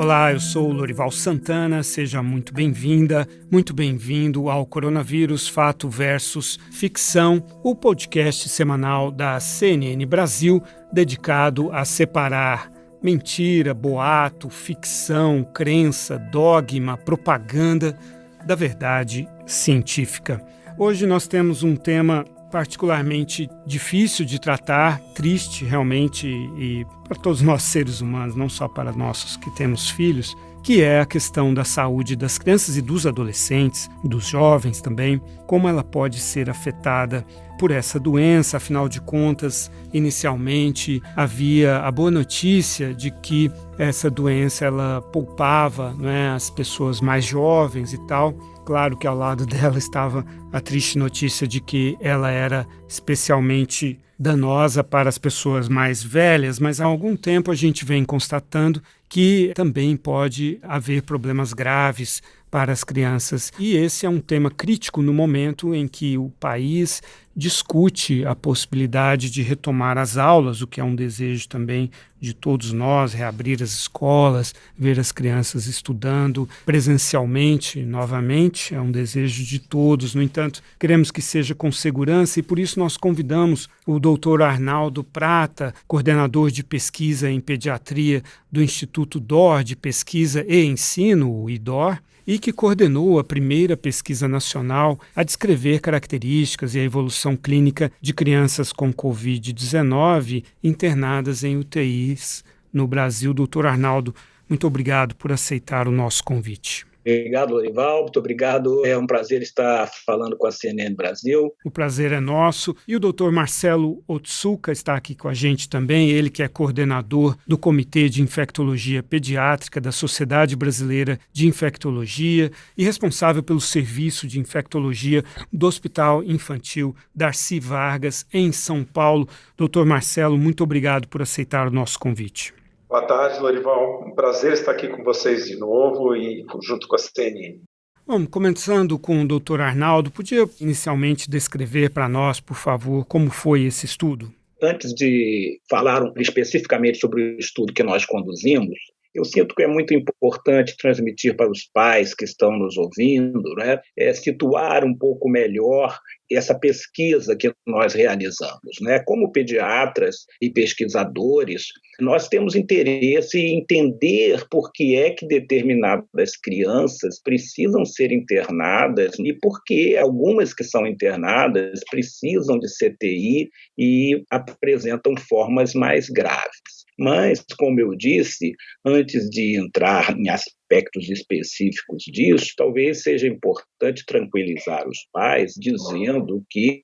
Olá, eu sou o Lorival Santana, seja muito bem-vinda, muito bem-vindo ao Coronavírus Fato versus Ficção, o podcast semanal da CNN Brasil, dedicado a separar mentira, boato, ficção, crença, dogma, propaganda da verdade científica. Hoje nós temos um tema particularmente difícil de tratar, triste realmente, e para todos nós seres humanos, não só para nós que temos filhos, que é a questão da saúde das crianças e dos adolescentes, dos jovens também, como ela pode ser afetada por essa doença. Afinal de contas, inicialmente havia a boa notícia de que essa doença ela poupava, as pessoas mais jovens e tal. Claro que ao lado dela estava a triste notícia de que ela era especialmente danosa para as pessoas mais velhas, mas há algum tempo a gente vem constatando que também pode haver problemas graves para as crianças. E esse é um tema crítico no momento em que o país discute a possibilidade de retomar as aulas, o que é um desejo também de todos nós, reabrir as escolas, ver as crianças estudando presencialmente novamente, é um desejo de todos. No entanto, queremos que seja com segurança e por isso nós convidamos o Dr. Arnaldo Prata, coordenador de pesquisa em pediatria do Instituto DOR de Pesquisa e Ensino, o IDOR, e que coordenou a primeira pesquisa nacional a descrever características e a evolução clínica de crianças com Covid-19 internadas em UTIs no Brasil. Doutor Arnaldo, muito obrigado por aceitar o nosso convite. Obrigado, Lorival. Muito obrigado. É um prazer estar falando com a CNN Brasil. O prazer é nosso. E o Dr. Marcelo Otsuka está aqui com a gente também, ele que é coordenador do Comitê de Infectologia Pediátrica da Sociedade Brasileira de Infectologia e responsável pelo serviço de infectologia do Hospital Infantil Darcy Vargas, em São Paulo. Dr. Marcelo, muito obrigado por aceitar o nosso convite. Boa tarde, Lorival. Um prazer estar aqui com vocês de novo e junto com a CNN. Bom, começando com o Dr. Arnaldo, podia inicialmente descrever para nós, por favor, como foi esse estudo? Antes de falar especificamente sobre o estudo que nós conduzimos, eu sinto que é muito importante transmitir para os pais que estão nos ouvindo, situar um pouco melhor essa pesquisa que nós realizamos. Como pediatras e pesquisadores, nós temos interesse em entender por que é que determinadas crianças precisam ser internadas e por que algumas que são internadas precisam de CTI e apresentam formas mais graves. Mas, como eu disse, antes de entrar em aspectos específicos disso, talvez seja importante tranquilizar os pais dizendo que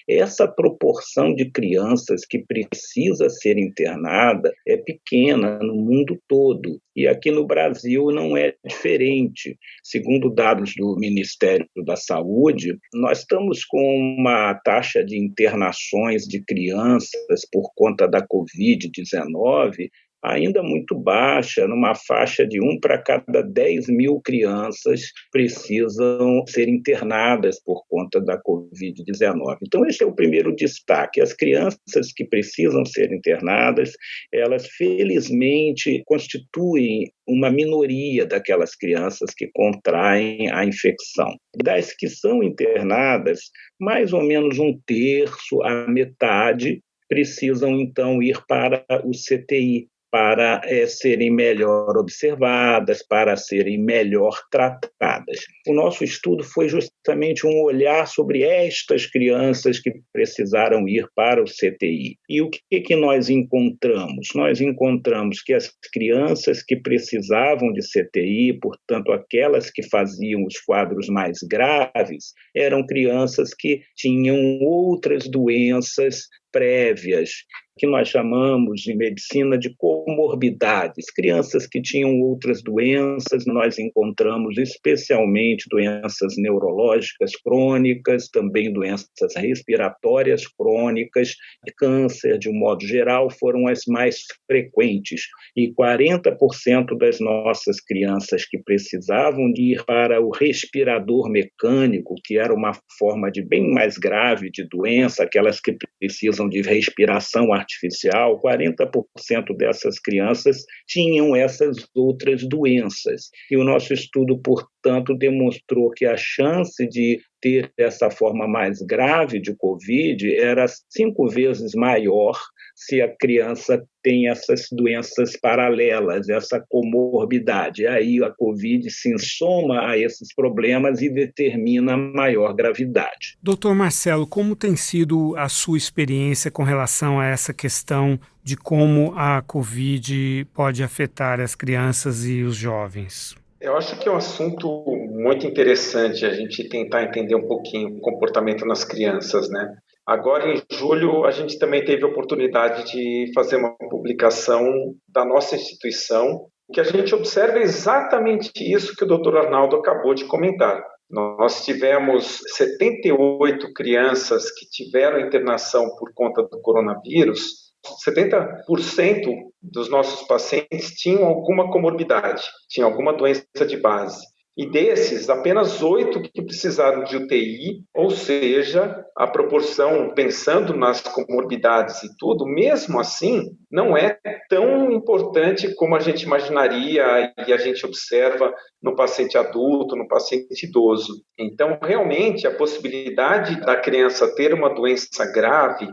essa proporção de crianças que precisa ser internada é pequena no mundo todo. E aqui no Brasil não é diferente. Segundo dados do Ministério da Saúde, nós estamos com uma taxa de internações de crianças por conta da Covid-19 ainda muito baixa, numa faixa de 1 para cada 10 mil crianças precisam ser internadas por conta da Covid-19. Então, esse é o primeiro destaque. As crianças que precisam ser internadas, elas felizmente constituem uma minoria daquelas crianças que contraem a infecção. Das que são internadas, mais ou menos um terço, a metade, precisam então ir para o CTI, para serem melhor observadas, para serem melhor tratadas. O nosso estudo foi justamente um olhar sobre estas crianças que precisaram ir para o CTI. E o que nós encontramos? Nós encontramos que as crianças que precisavam de CTI, portanto, aquelas que faziam os quadros mais graves, eram crianças que tinham outras doenças prévias, que nós chamamos em medicina de comorbidades. Crianças que tinham outras doenças, nós encontramos especialmente doenças neurológicas crônicas, também doenças respiratórias crônicas, câncer, de um modo geral, foram as mais frequentes. E 40% das nossas crianças que precisavam de ir para o respirador mecânico, que era uma forma de bem mais grave de doença, aquelas que precisam de respiração artificial, artificial, 40% dessas crianças tinham essas outras doenças. E o nosso estudo, portanto, demonstrou que a chance de ter essa forma mais grave de Covid era 5 vezes maior se a criança tem essas doenças paralelas, essa comorbidade. Aí a Covid se soma a esses problemas e determina maior gravidade. Doutor Marcelo, como tem sido a sua experiência com relação a essa questão de como a Covid pode afetar as crianças e os jovens? Eu acho que é um assunto muito interessante a gente tentar entender um pouquinho o comportamento nas crianças, né? Agora, em julho, a gente também teve a oportunidade de fazer uma publicação da nossa instituição, que a gente observa exatamente isso que o Dr. Arnaldo acabou de comentar. Nós tivemos 78 crianças que tiveram internação por conta do coronavírus. 70% dos nossos pacientes tinham alguma comorbidade, tinham alguma doença de base. E desses, apenas 8 que precisaram de UTI, ou seja, a proporção, pensando nas comorbidades e tudo, mesmo assim, não é tão importante como a gente imaginaria e a gente observa no paciente adulto, no paciente idoso. Então, realmente, a possibilidade da criança ter uma doença grave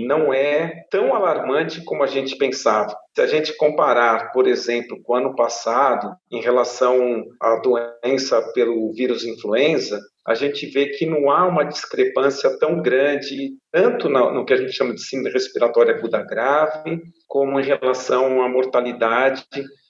não é tão alarmante como a gente pensava. Se a gente comparar, por exemplo, com o ano passado, em relação à doença pelo vírus influenza, a gente vê que não há uma discrepância tão grande, tanto no que a gente chama de síndrome respiratória aguda grave, como em relação à mortalidade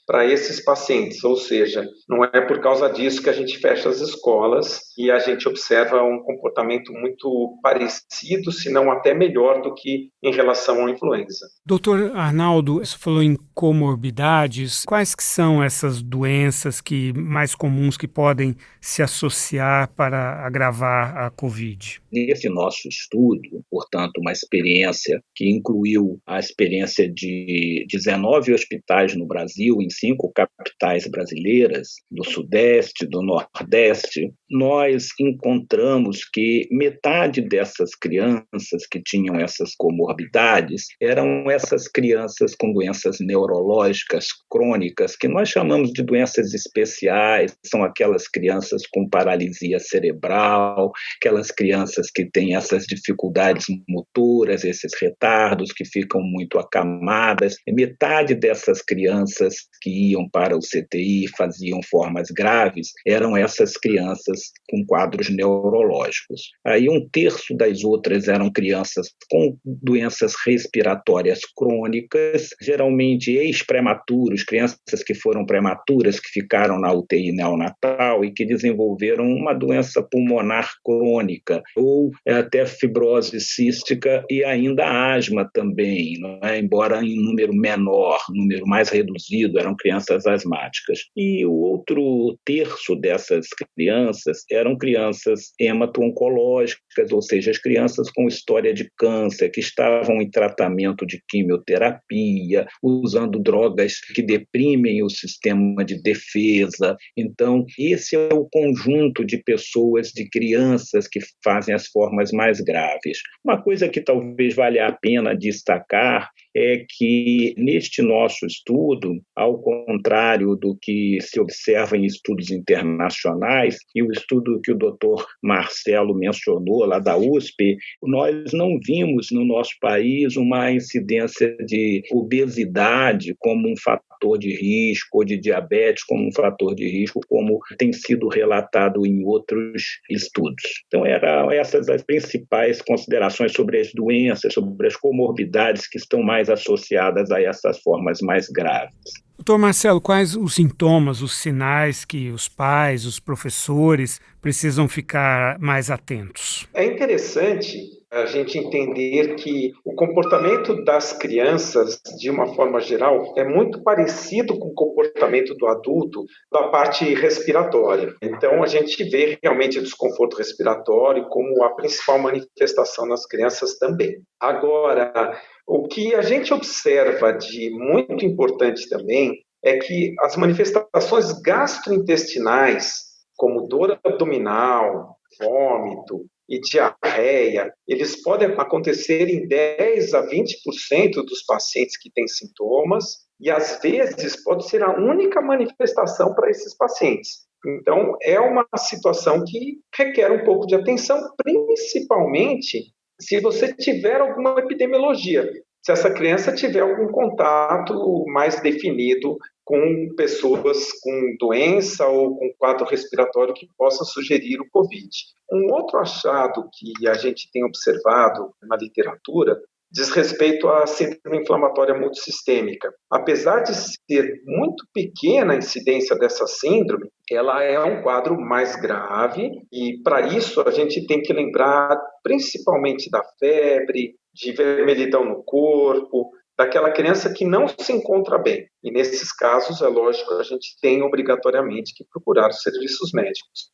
para esses pacientes, ou seja, não é por causa disso que a gente fecha as escolas e a gente observa um comportamento muito parecido, se não até melhor do que em relação à influenza. Doutor Arnaldo, você falou em comorbidades. Quais que são essas doenças mais comuns que podem se associar para agravar a Covid? Nesse nosso estudo, portanto, uma experiência que incluiu a experiência de 19 hospitais no Brasil, em 5 capitais brasileiras, do Sudeste, do Nordeste, nós encontramos que metade dessas crianças que tinham essas comorbidades eram essas crianças com doenças neurológicas crônicas, que nós chamamos de doenças especiais, são aquelas crianças com paralisia cerebral, aquelas crianças que têm essas dificuldades motoras, esses retardos que ficam muito acamadas. E metade dessas crianças que iam para o CTI e faziam formas graves eram essas crianças com quadros neurológicos. Aí 1/3 das outras eram crianças com doenças respiratórias crônicas, geralmente ex-prematuros, crianças que foram prematuras, que ficaram na UTI neonatal e que desenvolveram uma doença pulmonar crônica, ou até fibrose cística e ainda asma também, não é? Embora em número menor, número mais reduzido, eram crianças asmáticas. E o outro terço dessas crianças eram crianças hemato-oncológicas, ou seja, as crianças com história de câncer, que estavam em tratamento de quimioterapia, usando drogas que deprimem o sistema de defesa. Então, esse é o conjunto de pessoas, de crianças que fazem as formas mais graves. Uma coisa que talvez valha a pena destacar é que, neste nosso estudo, ao contrário do que se observa em estudos internacionais, e o estudo que o Dr. Marcelo mencionou, lá da USP, nós não vimos no nosso país uma incidência de obesidade como um fator de risco, ou de diabetes como um fator de risco, como tem sido relatado em outros estudos. Então, eram essas as principais considerações sobre as doenças, sobre as comorbidades que estão mais associadas a essas formas mais graves. Doutor Marcelo, quais os sintomas, os sinais que os pais, os professores precisam ficar mais atentos? É interessante a gente entender que o comportamento das crianças, de uma forma geral, é muito parecido com o comportamento do adulto da parte respiratória. Então, a gente vê realmente o desconforto respiratório como a principal manifestação nas crianças também. Agora, o que a gente observa de muito importante também é que as manifestações gastrointestinais, como dor abdominal, vômito e diarreia, eles podem acontecer em 10 a 20% dos pacientes que têm sintomas e, às vezes, pode ser a única manifestação para esses pacientes. Então, é uma situação que requer um pouco de atenção, principalmente se você tiver alguma epidemiologia, se essa criança tiver algum contato mais definido com pessoas com doença ou com quadro respiratório que possa sugerir o COVID. Um outro achado que a gente tem observado na literatura diz respeito à síndrome inflamatória multissistêmica. Apesar de ser muito pequena a incidência dessa síndrome, ela é um quadro mais grave e, para isso, a gente tem que lembrar principalmente da febre, de vermelhidão no corpo, daquela criança que não se encontra bem. E, nesses casos, é lógico, a gente tem obrigatoriamente que procurar os serviços médicos.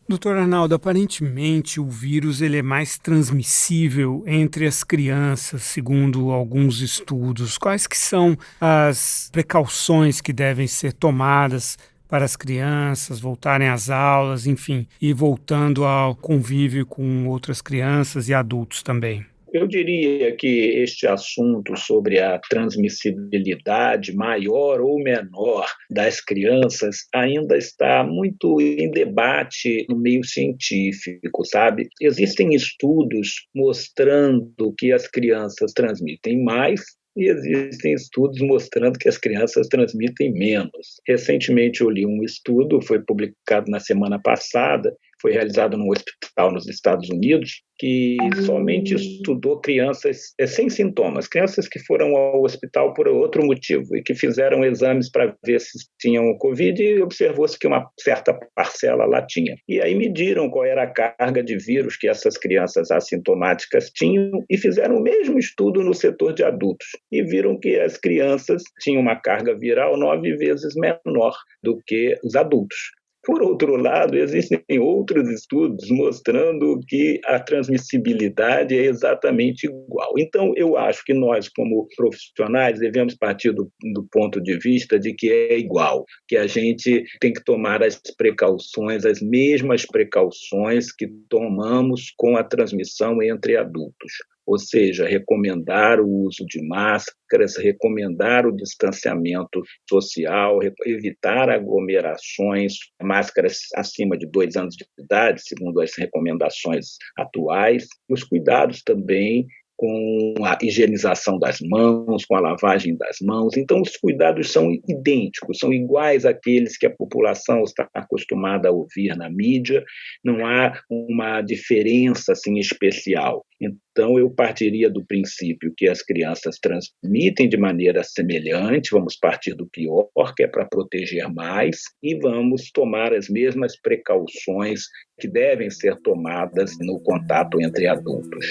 Doutor Arnaldo, aparentemente o vírus ele é mais transmissível entre as crianças, segundo alguns estudos. Quais que são as precauções que devem ser tomadas para as crianças voltarem às aulas, enfim, e voltando ao convívio com outras crianças e adultos também? Eu diria que este assunto sobre a transmissibilidade maior ou menor das crianças ainda está muito em debate no meio científico, sabe? Existem estudos mostrando que as crianças transmitem mais e existem estudos mostrando que as crianças transmitem menos. Recentemente eu li um estudo, foi publicado na semana passada, foi realizado num hospital nos Estados Unidos, que somente estudou crianças sem sintomas, crianças que foram ao hospital por outro motivo e que fizeram exames para ver se tinham Covid e observou-se que uma certa parcela lá tinha. E aí mediram qual era a carga de vírus que essas crianças assintomáticas tinham e fizeram o mesmo estudo no setor de adultos e viram que as crianças tinham uma carga viral 9 vezes menor do que os adultos. Por outro lado, existem outros estudos mostrando que a transmissibilidade é exatamente igual. Então, eu acho que nós, como profissionais, devemos partir do ponto de vista de que é igual, que a gente tem que tomar as precauções, as mesmas precauções que tomamos com a transmissão entre adultos. Ou seja, recomendar o uso de máscaras, recomendar o distanciamento social, evitar aglomerações, máscaras acima de 2 anos de idade, segundo as recomendações atuais, e os cuidados também com a higienização das mãos, com a lavagem das mãos. Então, os cuidados são idênticos, são iguais àqueles que a população está acostumada a ouvir na mídia, não há uma diferença assim, especial. Então, eu partiria do princípio que as crianças transmitem de maneira semelhante, vamos partir do pior, que é para proteger mais, e vamos tomar as mesmas precauções que devem ser tomadas no contato entre adultos.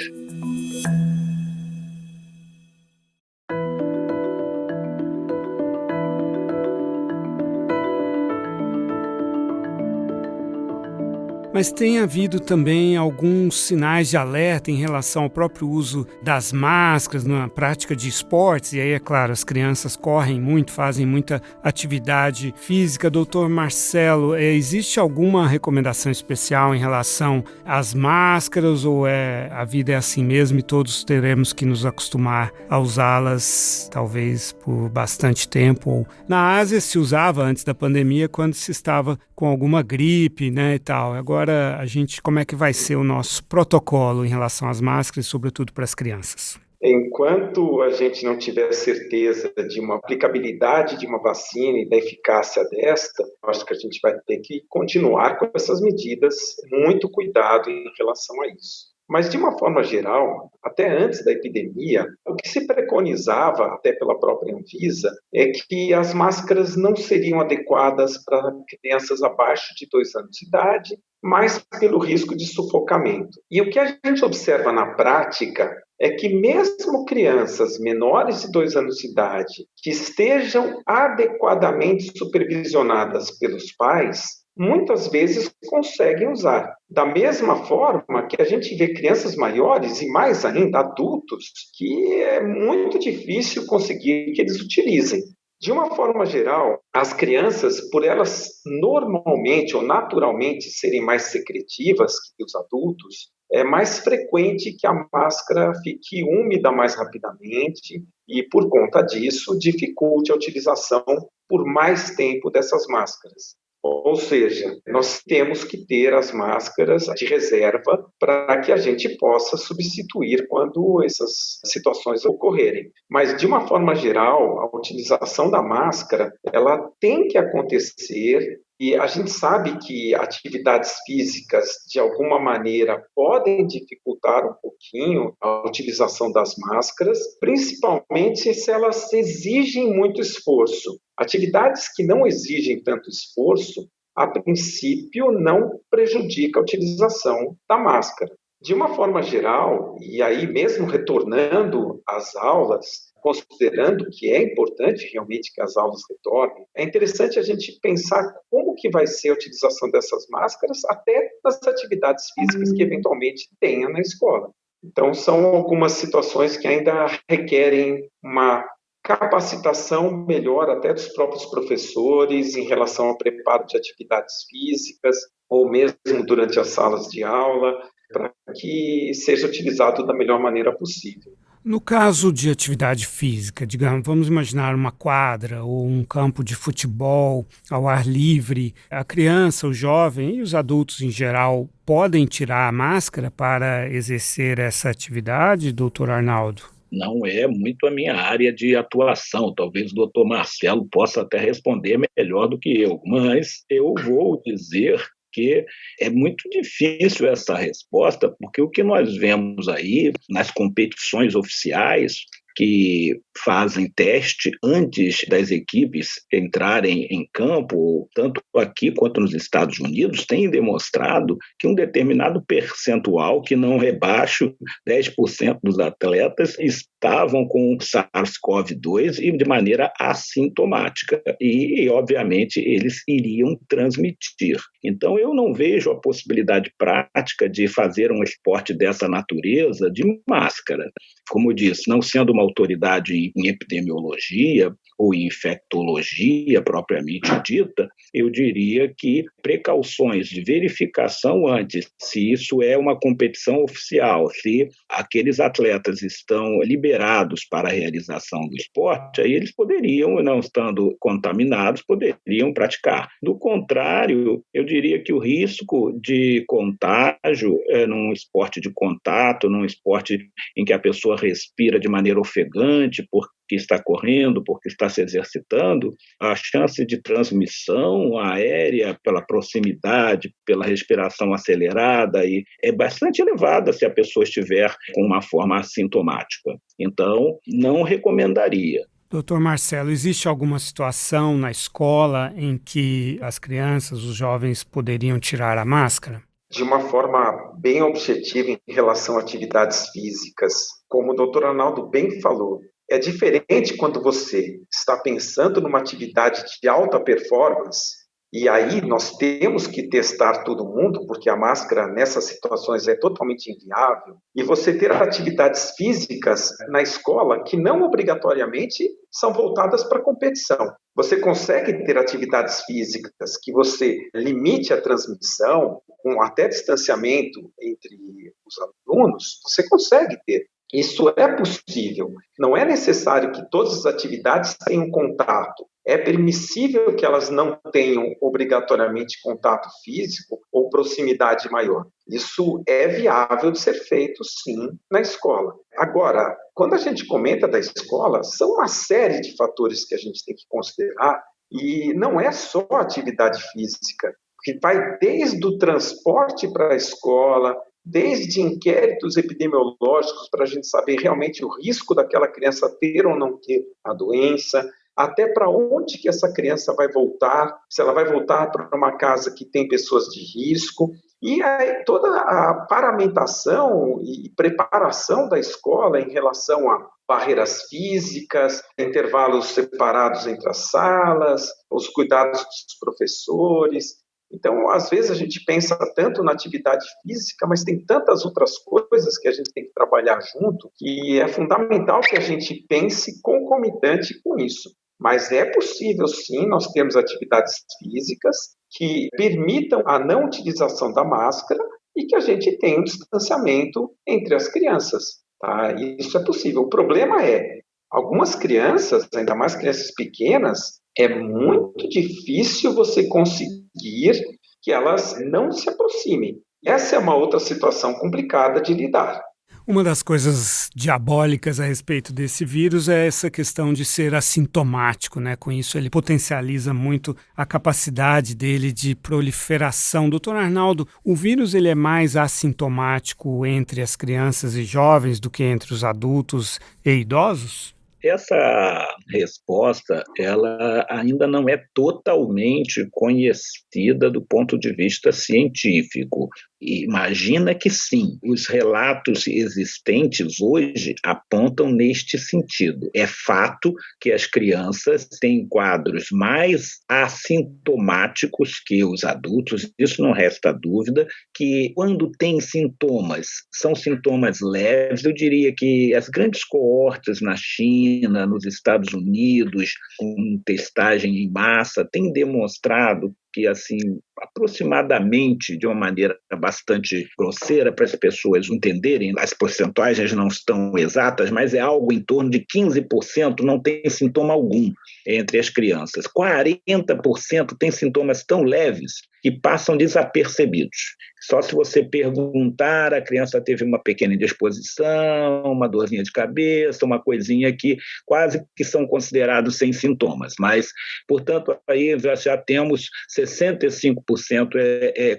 Mas tem havido também alguns sinais de alerta em relação ao próprio uso das máscaras na prática de esportes, e aí, é claro, as crianças correm muito, fazem muita atividade física. Doutor Marcelo, existe alguma recomendação especial em relação às máscaras, ou a vida é assim mesmo e todos teremos que nos acostumar a usá-las, talvez por bastante tempo? Ou na Ásia se usava antes da pandemia, quando se estava com alguma gripe, né, e tal. Agora, como é que vai ser o nosso protocolo em relação às máscaras, sobretudo para as crianças? Enquanto a gente não tiver certeza de uma aplicabilidade de uma vacina e da eficácia desta, acho que a gente vai ter que continuar com essas medidas, muito cuidado em relação a isso. Mas, de uma forma geral, até antes da epidemia, o que se preconizava, até pela própria Anvisa, é que as máscaras não seriam adequadas para crianças abaixo de 2 anos de idade, mas pelo risco de sufocamento. E o que a gente observa na prática é que mesmo crianças menores de 2 anos de idade, que estejam adequadamente supervisionadas pelos pais, muitas vezes conseguem usar. Da mesma forma que a gente vê crianças maiores e mais ainda adultos, que é muito difícil conseguir que eles utilizem. De uma forma geral, as crianças, por elas normalmente ou naturalmente serem mais secretivas que os adultos, é mais frequente que a máscara fique úmida mais rapidamente e, por conta disso, dificulte a utilização por mais tempo dessas máscaras. Ou seja, nós temos que ter as máscaras de reserva para que a gente possa substituir quando essas situações ocorrerem. Mas, de uma forma geral, a utilização da máscara, ela tem que acontecer e a gente sabe que atividades físicas, de alguma maneira, podem dificultar um pouquinho a utilização das máscaras, principalmente se elas exigem muito esforço. Atividades que não exigem tanto esforço, a princípio, não prejudica a utilização da máscara. De uma forma geral, e aí mesmo retornando às aulas, considerando que é importante realmente que as aulas retornem, é interessante a gente pensar como que vai ser a utilização dessas máscaras até nas atividades físicas que eventualmente tenha na escola. Então, são algumas situações que ainda requerem uma capacitação melhor até dos próprios professores em relação ao preparo de atividades físicas ou mesmo durante as salas de aula, para que seja utilizado da melhor maneira possível. No caso de atividade física, digamos, vamos imaginar uma quadra ou um campo de futebol ao ar livre, a criança, o jovem e os adultos em geral podem tirar a máscara para exercer essa atividade, doutor Arnaldo? Não é muito a minha área de atuação. Talvez o doutor Marcelo possa até responder melhor do que eu, mas eu vou dizer que é muito difícil essa resposta, porque o que nós vemos aí nas competições oficiais que fazem teste antes das equipes entrarem em campo, tanto aqui quanto nos Estados Unidos, têm demonstrado que um determinado percentual, que não é baixo, 10% dos atletas estavam com SARS-CoV-2 e de maneira assintomática. E, obviamente, eles iriam transmitir. Então, eu não vejo a possibilidade prática de fazer um esporte dessa natureza de máscara. Como eu disse, não sendo uma autoridade em epidemiologia ou em infectologia propriamente dita, eu diria que precauções de verificação antes, se isso é uma competição oficial, se aqueles atletas estão liberados para a realização do esporte, aí eles poderiam, não estando contaminados, poderiam praticar. Do contrário, eu diria que o risco de contágio num esporte de contato, num esporte em que a pessoa respira de maneira ofegante porque está correndo, porque está se exercitando, a chance de transmissão aérea pela proximidade, pela respiração acelerada, é bastante elevada se a pessoa estiver com uma forma assintomática. Então, não recomendaria. Doutor Marcelo, existe alguma situação na escola em que as crianças, os jovens poderiam tirar a máscara? De uma forma bem objetiva em relação a atividades físicas, como o doutor Arnaldo bem falou, é diferente quando você está pensando numa atividade de alta performance, e aí nós temos que testar todo mundo, porque a máscara nessas situações é totalmente inviável, e você ter atividades físicas na escola que não obrigatoriamente são voltadas para a competição. Você consegue ter atividades físicas que você limite a transmissão, com até distanciamento entre os alunos, você consegue ter. Isso é possível. Não é necessário que todas as atividades tenham contato. É permissível que elas não tenham obrigatoriamente contato físico ou proximidade maior. Isso é viável de ser feito, sim, na escola. Agora, quando a gente comenta da escola, são uma série de fatores que a gente tem que considerar e não é só a atividade física, que vai desde o transporte para a escola, desde inquéritos epidemiológicos para a gente saber realmente o risco daquela criança ter ou não ter a doença, até para onde que essa criança vai voltar, se ela vai voltar para uma casa que tem pessoas de risco, e aí toda a paramentação e preparação da escola em relação a barreiras físicas, intervalos separados entre as salas, os cuidados dos professores. Então, às vezes a gente pensa tanto na atividade física, mas tem tantas outras coisas que a gente tem que trabalhar junto, que é fundamental que a gente pense concomitante com isso. Mas é possível, sim, nós termos atividades físicas que permitam a não utilização da máscara e que a gente tenha um distanciamento entre as crianças. Tá? Isso é possível. O problema é, algumas crianças, ainda mais crianças pequenas, é muito difícil você conseguir que elas não se aproximem. Essa é uma outra situação complicada de lidar. Uma das coisas diabólicas a respeito desse vírus é essa questão de ser assintomático, né? Com isso ele potencializa muito a capacidade dele de proliferação. Doutor Arnaldo, o vírus ele é mais assintomático entre as crianças e jovens do que entre os adultos e idosos? Essa resposta, ela ainda não é totalmente conhecida do ponto de vista científico. Imagina que sim, os relatos existentes hoje apontam neste sentido. É fato que as crianças têm quadros mais assintomáticos que os adultos, isso não resta dúvida, que quando têm sintomas, são sintomas leves. Eu diria que as grandes coortes na China, nos Estados Unidos, com testagem em massa, têm demonstrado que, assim, aproximadamente, de uma maneira bastante grosseira para as pessoas entenderem, as porcentagens não estão exatas, mas é algo em torno de 15% não tem sintoma algum entre as crianças. 40% tem sintomas tão leves que passam desapercebidos. Só se você perguntar, a criança teve uma pequena indisposição, uma dorzinha de cabeça, uma coisinha aqui, quase que são considerados sem sintomas. Mas, portanto, aí já temos 65%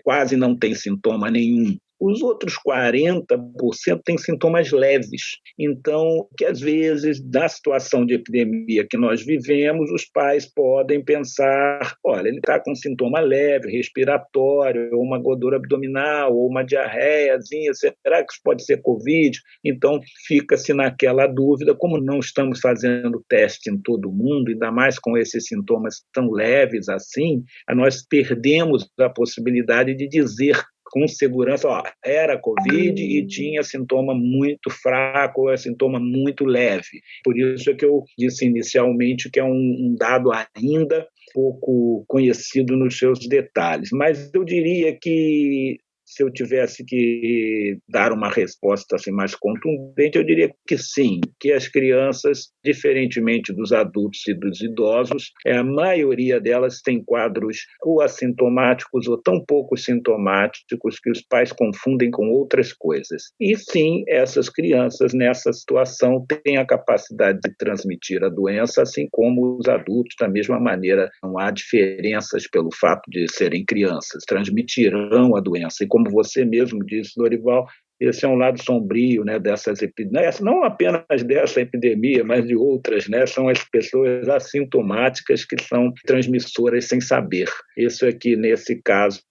quase não tem sintoma nenhum. Os outros 40% têm sintomas leves. Então, que às vezes, na situação de epidemia que nós vivemos, os pais podem pensar, olha, ele está com sintoma leve, respiratório, ou uma gordura abdominal, ou uma diarreiazinha, será que isso pode ser Covid? Então, fica-se naquela dúvida, como não estamos fazendo teste em todo mundo, ainda mais com esses sintomas tão leves assim, nós perdemos a possibilidade de dizer com segurança, era Covid e tinha sintoma muito fraco, ou sintoma muito leve. Por isso é que eu disse inicialmente que é um dado ainda pouco conhecido nos seus detalhes. Mas eu diria que, se eu tivesse que dar uma resposta assim, mais contundente, eu diria que sim, que as crianças, diferentemente dos adultos e dos idosos, a maioria delas tem quadros ou assintomáticos ou tão pouco sintomáticos que os pais confundem com outras coisas. E sim, essas crianças nessa situação têm a capacidade de transmitir a doença, assim como os adultos, da mesma maneira. Não há diferenças pelo fato de serem crianças, transmitirão a doença. E como você mesmo disse, Dorival, esse é um lado sombrio, né, dessas epidemias, não apenas dessa epidemia, mas de outras, né, são as pessoas assintomáticas que são transmissoras sem saber. Isso aqui, nesse caso,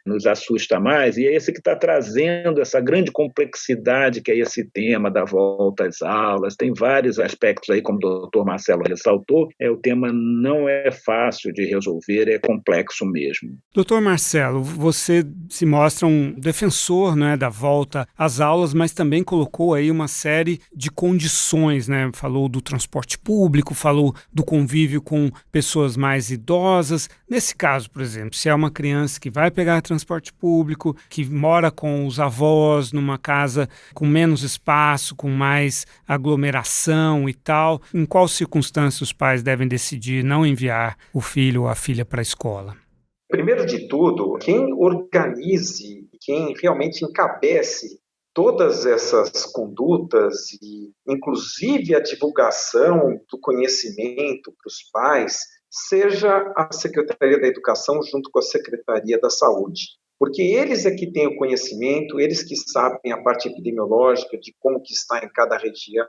nos assusta mais, e é esse que está trazendo essa grande complexidade que é esse tema da volta às aulas. Tem vários aspectos aí, como o doutor Marcelo ressaltou, o tema não é fácil de resolver, é complexo mesmo. Doutor Marcelo, você se mostra um defensor, né, da volta às aulas, mas também colocou aí uma série de condições, né? Falou do transporte público, falou do convívio com pessoas mais idosas. Nesse caso, por exemplo, se é uma criança que vai pegar transporte público, que mora com os avós numa casa com menos espaço, com mais aglomeração e tal, em qual circunstância os pais devem decidir não enviar o filho ou a filha para a escola? Primeiro de tudo, quem organize, quem realmente encabece todas essas condutas e, inclusive, a divulgação do conhecimento para os pais, seja a Secretaria da Educação junto com a Secretaria da Saúde. Porque eles é que têm o conhecimento, eles que sabem a parte epidemiológica de como que está em cada região,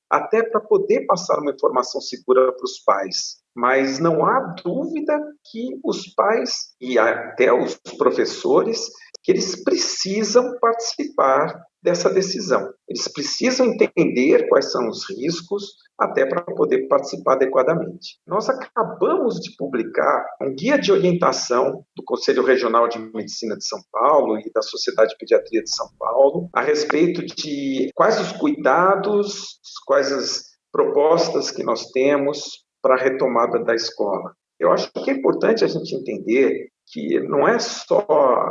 até para poder passar uma informação segura para os pais. Mas não há dúvida que os pais e até os professores, que eles precisam participar dessa decisão. Eles precisam entender quais são os riscos até para poder participar adequadamente. Nós acabamos de publicar um guia de orientação do Conselho Regional de Medicina de São Paulo e da Sociedade de Pediatria de São Paulo a respeito de quais os cuidados, quais as propostas que nós temos para a retomada da escola. Eu acho que é importante a gente entender que não é só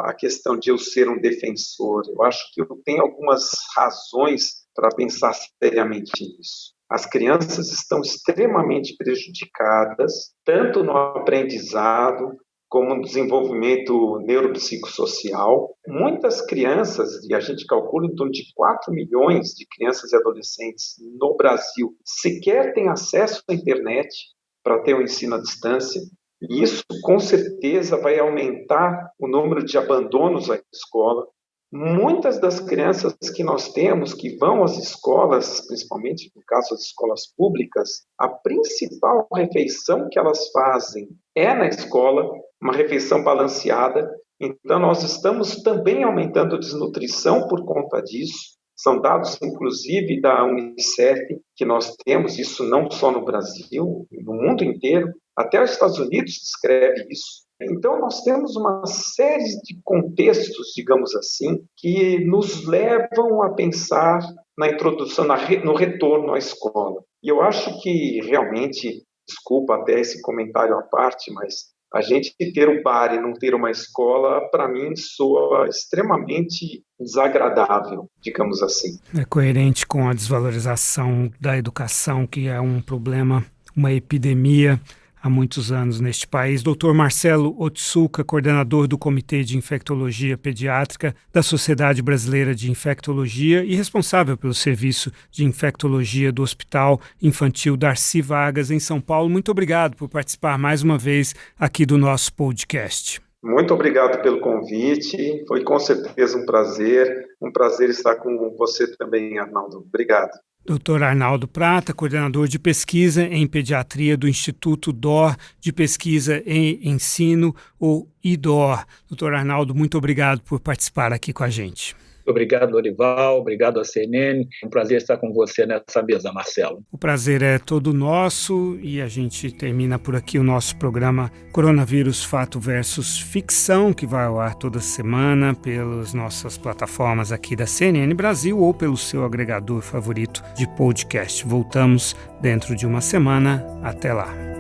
a questão de eu ser um defensor, eu acho que eu tenho algumas razões para pensar seriamente nisso. As crianças estão extremamente prejudicadas, tanto no aprendizado, como no desenvolvimento neuropsicossocial. Muitas crianças, e a gente calcula em torno de 4 milhões de crianças e adolescentes no Brasil, sequer têm acesso à internet para ter o ensino à distância, e isso com certeza vai aumentar o número de abandonos à escola. Muitas das crianças que nós temos que vão às escolas, principalmente no caso das escolas públicas, a principal refeição que elas fazem é na escola, uma refeição balanceada. Então nós estamos também aumentando a desnutrição por conta disso. São dados, inclusive, da Unicef, que nós temos, isso não só no Brasil, no mundo inteiro, até os Estados Unidos descreve isso. Então, nós temos uma série de contextos, digamos assim, que nos levam a pensar na introdução, no retorno à escola. E eu acho que, realmente, desculpa até esse comentário à parte, mas a gente ter o bar e não ter uma escola, para mim, soa extremamente desagradável, digamos assim. É coerente com a desvalorização da educação, que é um problema, uma epidemia há muitos anos neste país. Dr. Marcelo Otsuka, coordenador do Comitê de Infectologia Pediátrica da Sociedade Brasileira de Infectologia e responsável pelo serviço de infectologia do Hospital Infantil Darcy Vargas, em São Paulo. Muito obrigado por participar mais uma vez aqui do nosso podcast. Muito obrigado pelo convite. Foi com certeza um prazer estar com você também, Arnaldo. Obrigado. Dr. Arnaldo Prata, coordenador de pesquisa em pediatria do Instituto DOR de Pesquisa em Ensino, ou IDOR. Dr. Arnaldo, muito obrigado por participar aqui com a gente. Obrigado, Dorival. Obrigado à CNN. É um prazer estar com você nessa mesa, Marcelo. O prazer é todo nosso e a gente termina por aqui o nosso programa Coronavírus Fato versus Ficção, que vai ao ar toda semana pelas nossas plataformas aqui da CNN Brasil ou pelo seu agregador favorito de podcast. Voltamos dentro de uma semana. Até lá.